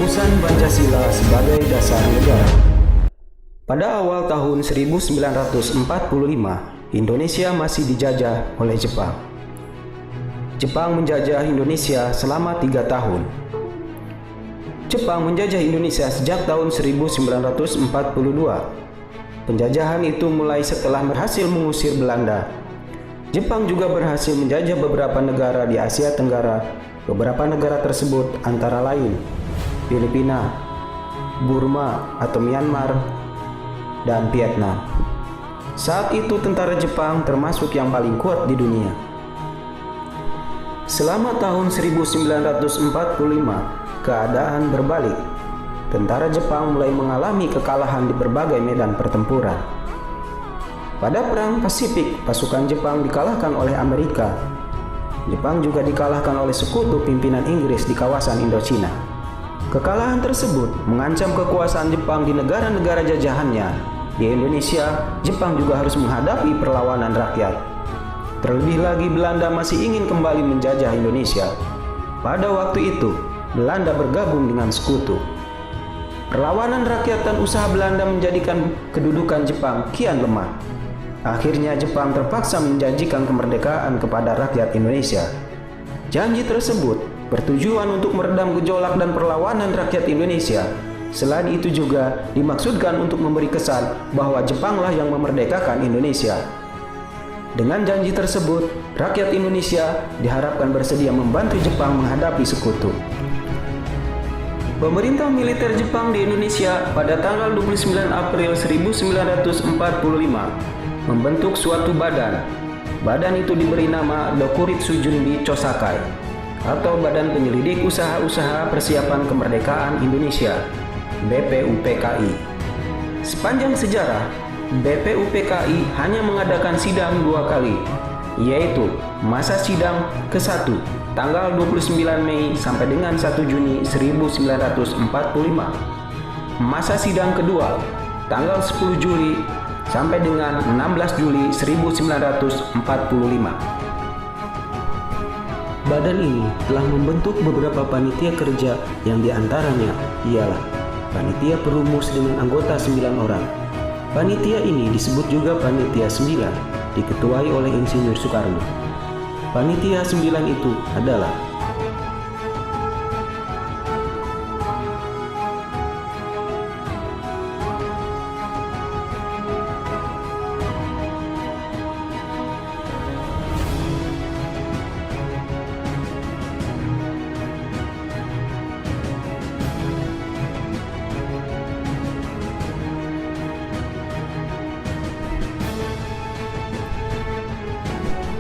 Rumusan Pancasila sebagai dasar negara. Pada awal tahun 1945, Indonesia masih dijajah oleh Jepang. Jepang menjajah Indonesia selama 3 tahun. Jepang menjajah Indonesia sejak tahun 1942. Penjajahan itu mulai setelah berhasil mengusir Belanda. Jepang juga berhasil menjajah beberapa negara di Asia Tenggara. Beberapa negara tersebut antara lain Filipina, Burma atau Myanmar, dan Vietnam. Saat itu tentara Jepang termasuk yang paling kuat di dunia. Selama tahun 1945, keadaan berbalik. Tentara Jepang mulai mengalami kekalahan di berbagai medan pertempuran. Pada Perang Pasifik, pasukan Jepang dikalahkan oleh Amerika. Jepang juga dikalahkan oleh sekutu pimpinan Inggris di kawasan Indochina. Kekalahan tersebut mengancam kekuasaan Jepang di negara-negara jajahannya. Di Indonesia, Jepang juga harus menghadapi perlawanan rakyat. Terlebih lagi Belanda masih ingin kembali menjajah Indonesia. Pada waktu itu, Belanda bergabung dengan sekutu. Perlawanan rakyat dan usaha Belanda menjadikan kedudukan Jepang kian lemah. Akhirnya Jepang terpaksa menjanjikan kemerdekaan kepada rakyat Indonesia. Janji tersebut bertujuan untuk meredam gejolak dan perlawanan rakyat Indonesia. Selain itu juga dimaksudkan untuk memberi kesan bahwa Jepanglah yang memerdekakan Indonesia. Dengan janji tersebut, rakyat Indonesia diharapkan bersedia membantu Jepang menghadapi sekutu. Pemerintah militer Jepang di Indonesia pada tanggal 29 April 1945 membentuk suatu badan. Badan itu diberi nama Dokuritsu Junbi Chosakai atau Badan Penyelidik Usaha-Usaha Persiapan Kemerdekaan Indonesia, BPUPKI. Sepanjang sejarah, BPUPKI hanya mengadakan sidang 2 kali, yaitu masa sidang ke-1 tanggal 29 Mei sampai dengan 1 Juni 1945. Masa sidang kedua tanggal 10 Juli sampai dengan 16 Juli 1945. Badan ini telah membentuk beberapa panitia kerja yang diantaranya ialah Panitia Perumus dengan anggota 9 orang. Panitia ini disebut juga Panitia 9, diketuai oleh Insinyur Soekarno. Panitia 9 itu adalah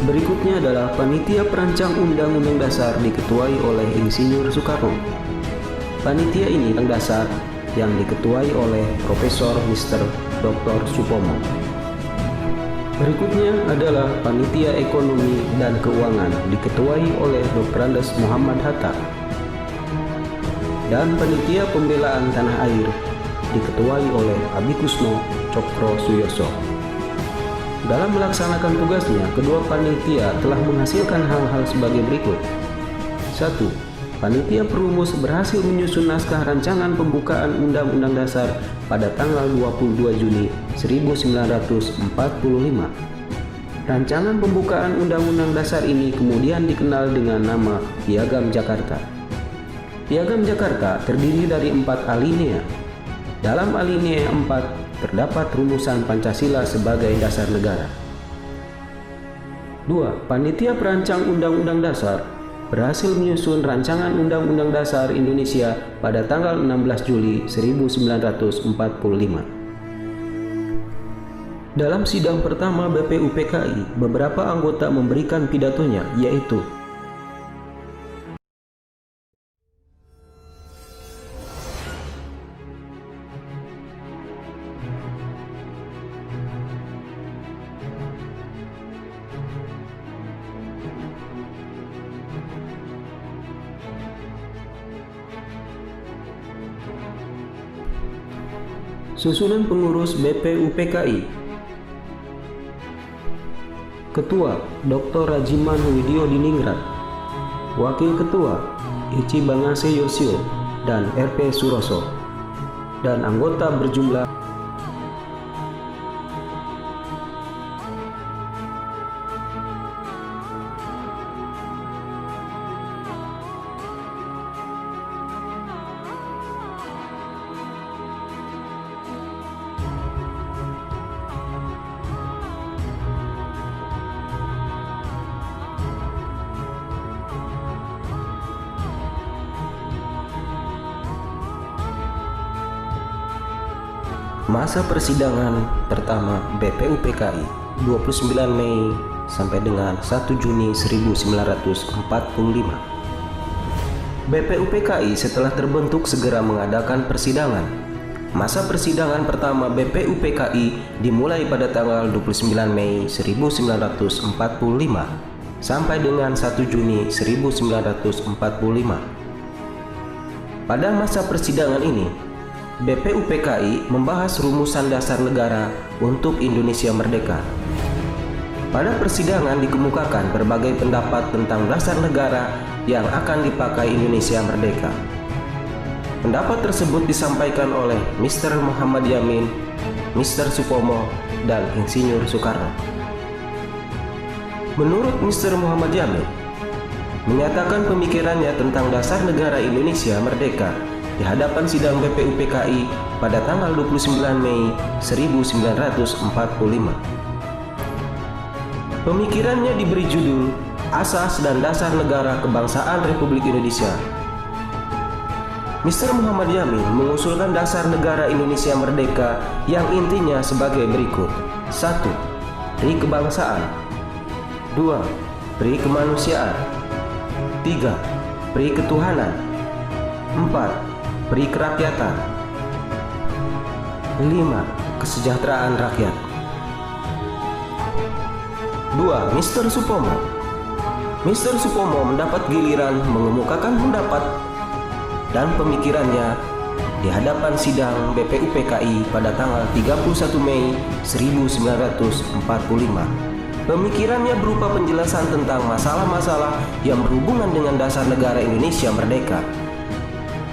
berikutnya adalah Panitia Perancang Undang-Undang Dasar diketuai oleh Insinyur Soekarno. Panitia ini yang dasar yang diketuai oleh Profesor Mr. Dr. Supomo. Berikutnya adalah Panitia Ekonomi dan Keuangan diketuai oleh Dr. Andes Muhammad Hatta. Dan Panitia Pembelaan Tanah Air diketuai oleh Abikusno Cokro Suyoso. Dalam melaksanakan tugasnya, kedua panitia telah menghasilkan hal-hal sebagai berikut. 1. Panitia Perumus berhasil menyusun naskah rancangan pembukaan Undang-Undang Dasar pada tanggal 22 Juni 1945. Rancangan pembukaan Undang-Undang Dasar ini kemudian dikenal dengan nama Piagam Jakarta. Piagam Jakarta terdiri dari 4 alinea. Dalam alinea 4 terdapat rumusan Pancasila sebagai dasar negara. 2. Panitia Perancang Undang-Undang Dasar berhasil menyusun rancangan Undang-Undang Dasar Indonesia pada tanggal 16 Juli 1945. Dalam sidang pertama BPUPKI, beberapa anggota memberikan pidatonya, yaitu Susunan pengurus BPUPKI. Ketua Dr. Rajiman Widyo Diningrat. Wakil Ketua Ichi Bangase Yosio. dan RP Suroso, dan anggota berjumlah Masa persidangan pertama BPUPKI 29 Mei sampai dengan 1 Juni 1945. BPUPKI setelah terbentuk segera mengadakan persidangan. Masa persidangan pertama BPUPKI dimulai pada tanggal 29 Mei 1945 sampai dengan 1 Juni 1945. Pada masa persidangan ini, BPUPKI membahas rumusan dasar negara untuk Indonesia merdeka. Pada persidangan dikemukakan berbagai pendapat tentang dasar negara yang akan dipakai Indonesia merdeka. Pendapat tersebut disampaikan oleh Mr. Muhammad Yamin, Mr. Supomo, dan Insinyur Soekarno. Menurut Mr. Muhammad Yamin, menyatakan pemikirannya tentang dasar negara Indonesia merdeka di hadapan sidang BPUPKI pada tanggal 29 Mei 1945. Pemikirannya diberi judul Asas dan Dasar Negara Kebangsaan Republik Indonesia. Mr. Muhammad Yamin mengusulkan dasar negara Indonesia merdeka yang intinya sebagai berikut. 1. Pri kebangsaan. 2. Pri kemanusiaan. 3. Pri ketuhanan. 4. Pri kerakyatan. 5. Kesejahteraan rakyat. 2. Mr. Supomo. Mr. Supomo mendapat giliran mengemukakan pendapat dan pemikirannya di hadapan sidang BPUPKI pada tanggal 31 Mei 1945. Pemikirannya berupa penjelasan tentang masalah-masalah yang berhubungan dengan dasar negara Indonesia merdeka.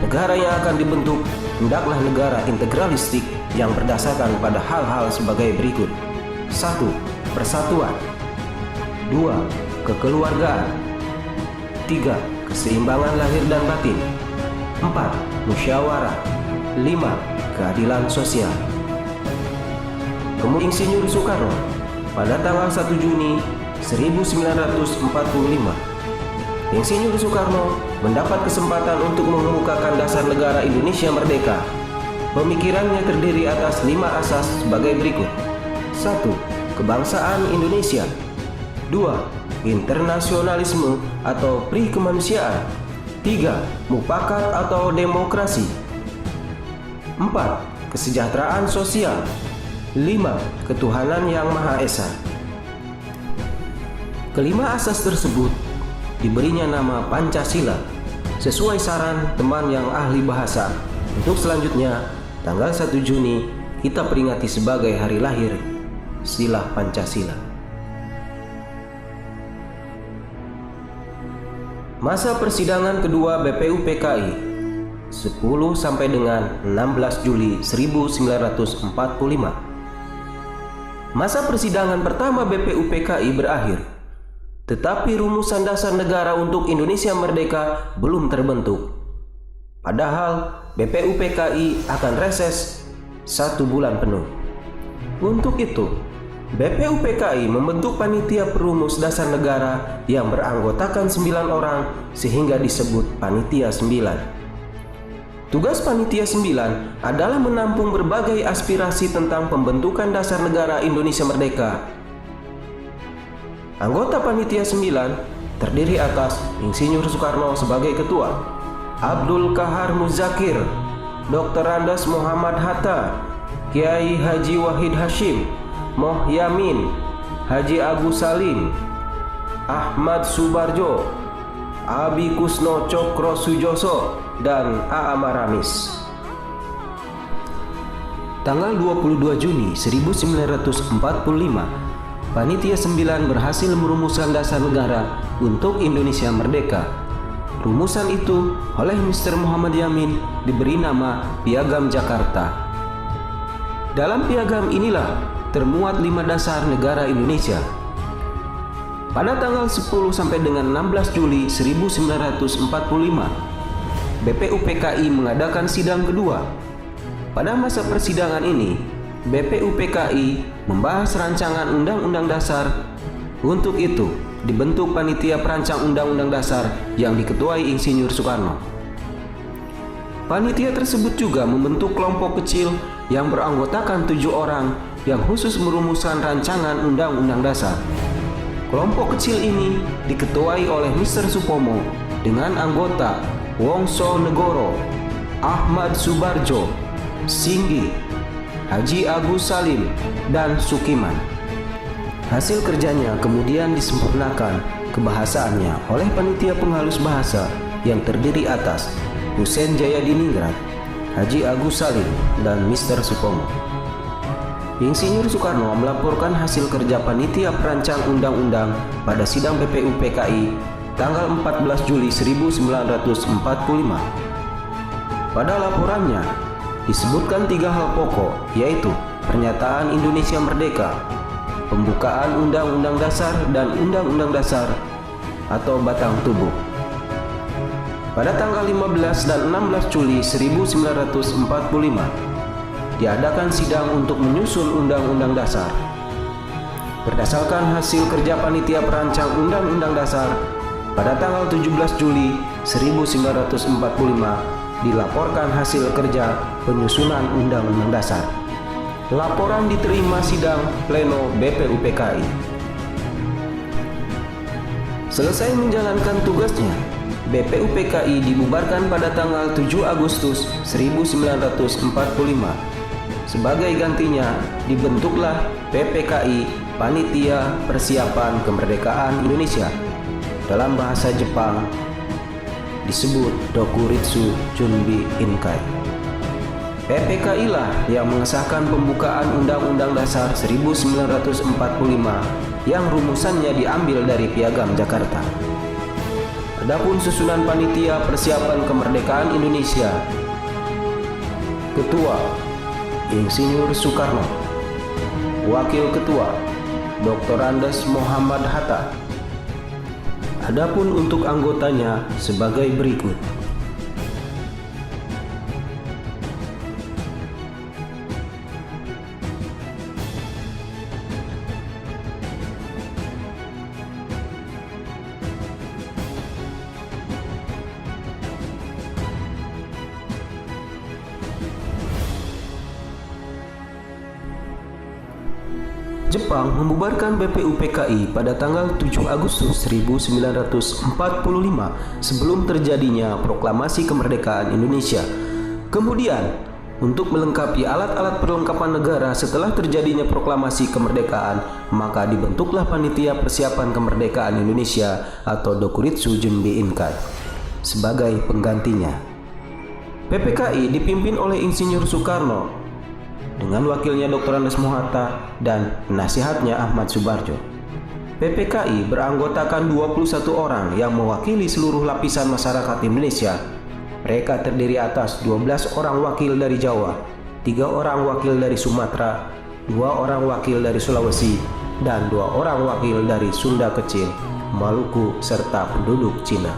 Negara yang akan dibentuk hendaklah negara integralistik yang berdasarkan pada hal-hal sebagai berikut. 1. Persatuan. 2. Kekeluargaan. 3. Keseimbangan lahir dan batin. 4. Musyawarah. 5. Keadilan sosial. Kemudian Insinyur Soekarno pada tanggal 1 Juni 1945. Insinyur Soekarno mendapat kesempatan untuk mengemukakan dasar negara Indonesia merdeka. Pemikirannya terdiri atas 5 asas sebagai berikut. 1. Kebangsaan Indonesia. 2. Internasionalisme atau pri kemanusiaan. 3. Mufakat atau demokrasi. 4. Kesejahteraan sosial. 5. Ketuhanan yang Maha Esa. Kelima asas tersebut diberinya nama Pancasila sesuai saran teman yang ahli bahasa. Untuk selanjutnya, tanggal 1 Juni kita peringati sebagai hari lahir sila Pancasila. Masa persidangan kedua BPUPKI 10 sampai dengan 16 Juli 1945. Masa persidangan pertama BPUPKI berakhir, tetapi rumusan dasar negara untuk Indonesia merdeka belum terbentuk. Padahal BPUPKI akan reses 1 bulan penuh. Untuk itu, BPUPKI membentuk panitia perumus dasar negara yang beranggotakan 9 orang sehingga disebut Panitia 9. Tugas Panitia 9 adalah menampung berbagai aspirasi tentang pembentukan dasar negara Indonesia merdeka. Anggota Panitia 9 terdiri atas Insinyur Soekarno sebagai ketua, Abdul Kahar Muzakir, Dr. Andes Muhammad Hatta, Kiai Haji Wahid Hashim, Moh Yamin, Haji Agus Salim, Ahmad Subarjo, Abi Kusno Cokro Sujoso, dan A. Maramis. Tanggal 22 Juni 1945, Panitia 9 berhasil merumuskan dasar negara untuk Indonesia merdeka. Rumusan itu oleh Mr. Muhammad Yamin diberi nama Piagam Jakarta. Dalam piagam inilah termuat 5 dasar negara Indonesia. Pada tanggal 10 sampai dengan 16 Juli 1945, BPUPKI mengadakan sidang kedua. Pada masa persidangan ini, BPUPKI membahas rancangan Undang-Undang Dasar. Untuk itu, dibentuk panitia perancang Undang-Undang Dasar yang diketuai Insinyur Soekarno. Panitia tersebut juga membentuk kelompok kecil yang beranggotakan 7 orang yang khusus merumuskan rancangan Undang-Undang Dasar. Kelompok kecil ini diketuai oleh Mr. Supomo dengan anggota Wongso Negoro, Ahmad Subarjo, Singgi, Haji Agus Salim, dan Sukiman. Hasil kerjanya kemudian disempurnakan kebahasaannya oleh panitia penghalus bahasa yang terdiri atas Hussein Jayadiningrat, Haji Agus Salim, dan Mr. Supomo. Insinyur Soekarno melaporkan hasil kerja panitia perancang undang-undang pada sidang BPUPKI tanggal 14 Juli 1945. Pada laporannya disebutkan 3 hal pokok, yaitu pernyataan Indonesia Merdeka, pembukaan Undang-Undang Dasar, dan Undang-Undang Dasar atau batang tubuh. Pada tanggal 15 dan 16 Juli 1945 diadakan sidang untuk menyusun Undang-Undang Dasar. Berdasarkan hasil kerja panitia perancang Undang-Undang Dasar, pada tanggal 17 Juli 1945 dilaporkan hasil kerja penyusunan Undang-Undang Dasar. Laporan diterima sidang pleno BPUPKI. Selesai menjalankan tugasnya, BPUPKI dibubarkan pada tanggal 7 Agustus 1945. Sebagai gantinya, dibentuklah PPKI, Panitia Persiapan Kemerdekaan Indonesia. Dalam bahasa Jepang disebut Dokuritsu Junbi Inkai. PPKI lah yang mengesahkan pembukaan Undang-Undang Dasar 1945 yang rumusannya diambil dari Piagam Jakarta. Adapun susunan Panitia Persiapan Kemerdekaan Indonesia, Ketua Insinyur Soekarno, Wakil Ketua Dr. Andes Muhammad Hatta. Adapun untuk anggotanya sebagai berikut. Jepang membubarkan BPUPKI pada tanggal 7 Agustus 1945 sebelum terjadinya proklamasi kemerdekaan Indonesia. Kemudian, untuk melengkapi alat-alat perlengkapan negara setelah terjadinya proklamasi kemerdekaan, maka dibentuklah Panitia Persiapan Kemerdekaan Indonesia atau Dokuritsu Junbi Inkai sebagai penggantinya. PPKI dipimpin oleh Insinyur Soekarno dengan wakilnya Dr. Andes Mohatta dan penasihatnya Ahmad Subarjo. PPKI beranggotakan 21 orang yang mewakili seluruh lapisan masyarakat Indonesia. Mereka terdiri atas 12 orang wakil dari Jawa, 3 orang wakil dari Sumatera, 2 orang wakil dari Sulawesi, dan 2 orang wakil dari Sunda Kecil, Maluku, serta penduduk Cina.